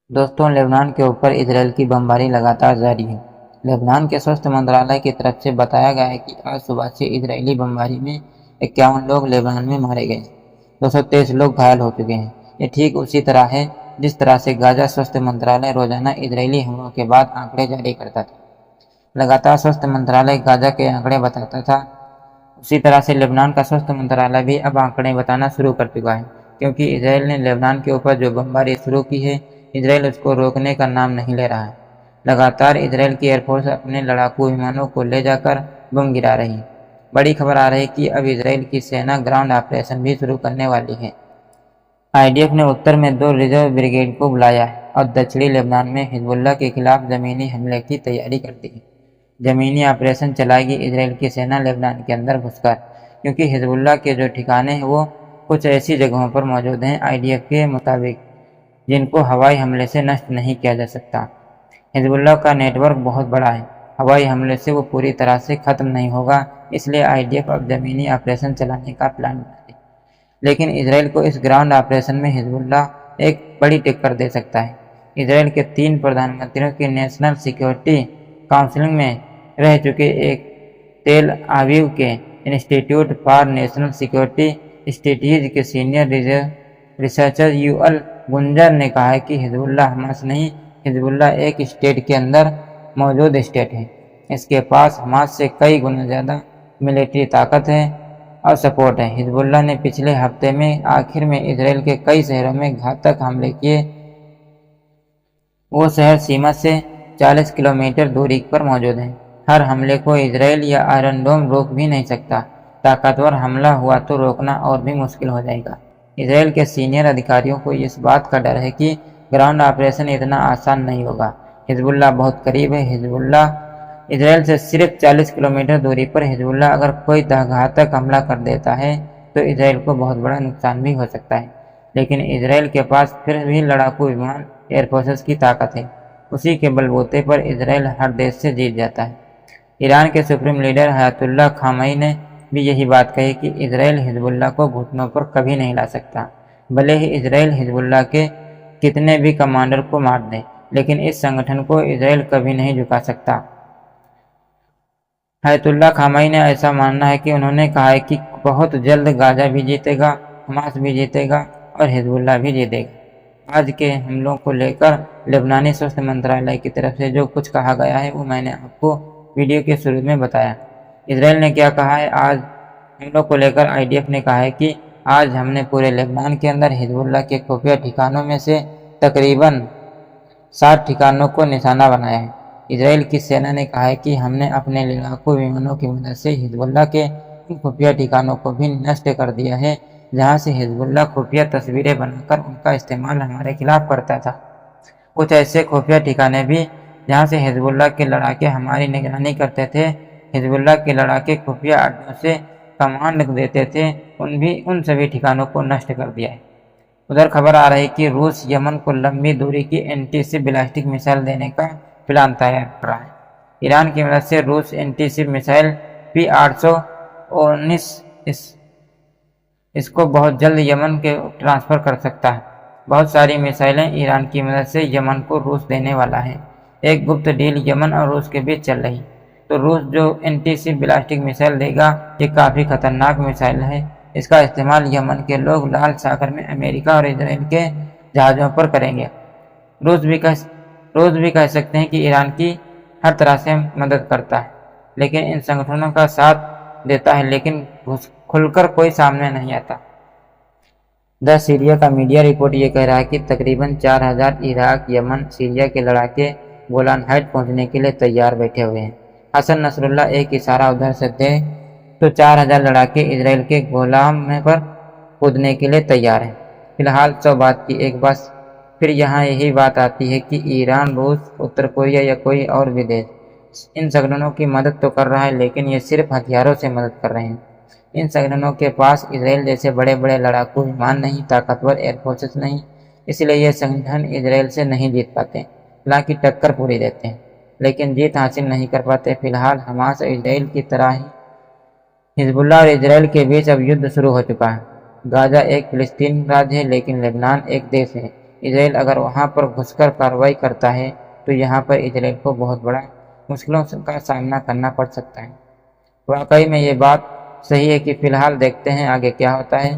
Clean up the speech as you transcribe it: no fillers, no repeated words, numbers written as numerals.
दोस्तों, लेबनान के ऊपर इजरायल की बमबारी लगातार जारी है। लेबनान के स्वास्थ्य मंत्रालय की तरफ से बताया गया है कि आज सुबह से इजरायली बमबारी में 51 लोग लेबनान में मारे गए, 223 लोग घायल हो चुके हैं। ये ठीक उसी तरह है जिस तरह से गाजा स्वास्थ्य मंत्रालय रोजाना इजरायली हमलों के बाद आंकड़े जारी करता था। लगातार स्वास्थ्य मंत्रालय गाजा के आंकड़े बताता था, उसी तरह से लेबनान का स्वास्थ्य मंत्रालय भी अब आंकड़े बताना शुरू कर चुका है, क्योंकि इजरायल ने लेबनान के ऊपर जो बमबारी शुरू की है, इजरायल उसको रोकने का नाम नहीं ले रहा है। लगातार इजरायल की एयरफोर्स अपने लड़ाकू विमानों को ले जाकर बम गिरा रही है। बड़ी खबर आ रही है कि अब इजरायल की सेना ग्राउंड ऑपरेशन भी शुरू करने वाली है। आईडीएफ ने उत्तर में 2 रिजर्व ब्रिगेड को बुलाया है और दक्षिणी लेबनान में हिजबुल्लाह के खिलाफ जमीनी हमले की तैयारी करती है। जमीनी ऑपरेशन चलाएगी इजरायल की सेना लेबनान के अंदर घुसकर, क्योंकि हिजबुल्लाह के जो ठिकाने हैं वो कुछ ऐसी जगहों पर मौजूद हैं आईडीएफ के मुताबिक, जिनको हवाई हमले से नष्ट नहीं किया जा सकता। हिजबुल्लाह का नेटवर्क बहुत बड़ा है, हवाई हमले से वो पूरी तरह से खत्म नहीं होगा, इसलिए आईडीएफ अब जमीनी ऑपरेशन चलाने का प्लान बना रही है। लेकिन इजरायल को इस ग्राउंड ऑपरेशन में हिजबुल्लाह एक बड़ी टक्कर दे सकता है। इजरायल के 3 प्रधानमंत्रियों की नेशनल सिक्योरिटी काउंसिल में रह चुके एक तेल आविव के institute for national security studies के सीनियर रिसर्चर यूअल गुंजर ने कहा है कि हिजबुल्लाह हमास नहीं, हिजबुल्लाह एक स्टेट के अंदर मौजूद स्टेट है। इसके पास हमास से कई गुना ज़्यादा मिलिट्री ताकत है और सपोर्ट है। हिजबुल्लाह ने पिछले हफ्ते में आखिर में इजरायल के कई शहरों में घातक हमले किए। वो शहर सीमा से 40 किलोमीटर दूरी पर मौजूद हैं। हर हमले को इजरायल या आयरन डोम रोक भी नहीं सकता। ताकतवर हमला हुआ तो रोकना और भी मुश्किल हो जाएगा। इजरायल के सीनियर अधिकारियों को इस बात का डर है कि ग्राउंड ऑपरेशन इतना आसान नहीं होगा। हिजबुल्लाह बहुत करीब है। इजरायल से सिर्फ 40 किलोमीटर दूरी पर हिजबुल्लाह अगर कोई घातक हमला कर देता है तो इजरायल को बहुत बड़ा नुकसान भी हो सकता है। लेकिन इजरायल के पास फिर भी लड़ाकू विमान एयरफोर्स की ताकत है। उसी के बलबूते पर इजरायल हर देश से जीत जाता है। ईरान के सुप्रीम लीडर अयातुल्लाह खामेनी ने भी यही बात कही कि इजरायल हिजबुल्लाह को घुटनों पर कभी नहीं ला सकता। भले ही इजरायल हिजबुल्लाह के कितने भी कमांडर को मार दे, लेकिन इस संगठन को इजरायल कभी नहीं झुका सकता। अयातुल्लाह खामेनी ने ऐसा मानना है कि उन्होंने कहा है कि बहुत जल्द गाजा भी जीतेगा, हमास भी जीतेगा और हिजबुल्लाह भी जीतेगा। आज के हमलों को लेकर लेबनानी स्वास्थ्य मंत्रालय की तरफ से जो कुछ कहा गया है वो मैंने आपको वीडियो के शुरू में बताया। इजरायल ने क्या कहा है? आज हमलों को लेकर आईडीएफ ने कहा है कि आज हमने पूरे लेबनान के अंदर हिजबुल्लाह के खुफिया ठिकानों में से तकरीबन 60 ठिकानों को निशाना बनाया है। इजरायल की सेना ने कहा है कि हमने अपने लड़ाकू विमानों की मदद से हिजबुल्लाह के उन खुफिया ठिकानों को भी नष्ट कर दिया है जहां से हिजबुल्लाह खुफिया तस्वीरें बनाकर उनका इस्तेमाल हमारे खिलाफ करता था। कुछ ऐसे खुफिया ठिकाने भी जहां से हिजबुल्लाह के लड़ाके हमारी निगरानी करते थे, हिजबुल्लाह के लड़ाके खुफिया अड्डों से कमांड देते थे, उन सभी ठिकानों को नष्ट कर दिया है। उधर खबर आ रही है कि रूस यमन को लंबी दूरी की एंटी-शिप बैलिस्टिक मिसाइल देने का प्लान तैयार कर रहा है। ईरान की मदद से रूस एंटी-शिप मिसाइल P-819 इसको बहुत जल्द यमन के ट्रांसफर कर सकता है। बहुत सारी मिसाइलें ईरान की मदद से यमन को रूस देने वाला है। एक गुप्त डील यमन और रूस के बीच चल रही। तो रूस जो एंटी-शिप बैलिस्टिक मिसाइल देगा, ये काफ़ी खतरनाक मिसाइल है। इसका इस्तेमाल यमन के लोग लाल सागर में अमेरिका और इजराइल के जहाज़ों पर करेंगे। रूस भी कह सकते हैं कि ईरान की हर तरह से मदद करता है, लेकिन इन संगठनों का साथ देता है, लेकिन खुलकर कोई सामने नहीं आता। द सीरिया का मीडिया रिपोर्ट ये कह रहा है कि तकरीबन 4000 इराक, यमन, सीरिया के लड़ाके गोलान हाइट पहुंचने के लिए तैयार बैठे हुए हैं। हसन नसरुल्लाह एक इशारा उधर से दे तो 4000 लड़ाके इजराइल के गोलान पर कूदने के लिए तैयार हैं। फिलहाल 100 बात की एक बात फिर यहाँ यही बात आती है कि ईरान, रूस, उत्तर कोरिया या कोई और भी देश इन संगठनों की मदद तो कर रहा है, लेकिन ये सिर्फ हथियारों से मदद कर रहे हैं। इन संगठनों के पास इजराइल जैसे बड़े बड़े लड़ाकू विमान नहीं, ताकतवर एयरफोर्सेस नहीं, इसलिए ये संगठन इजराइल से नहीं जीत पाते। हालांकि टक्कर पूरी देते हैं, लेकिन जीत हासिल नहीं कर पाते। फिलहाल हमास और इजराइल की तरह ही हिजबुल्लाह और इजराइल के बीच अब युद्ध शुरू हो चुका है। गाजा एक फिलिस्तीन राज्य है, लेकिन लेबनान एक देश है। इसराइल अगर वहाँ पर घुसकर कार्रवाई करता है तो यहाँ पर इसराइल को बहुत बड़ा मुश्किलों का सामना करना पड़ सकता है। वाकई में ये बात सही है कि फिलहाल देखते हैं आगे क्या होता है।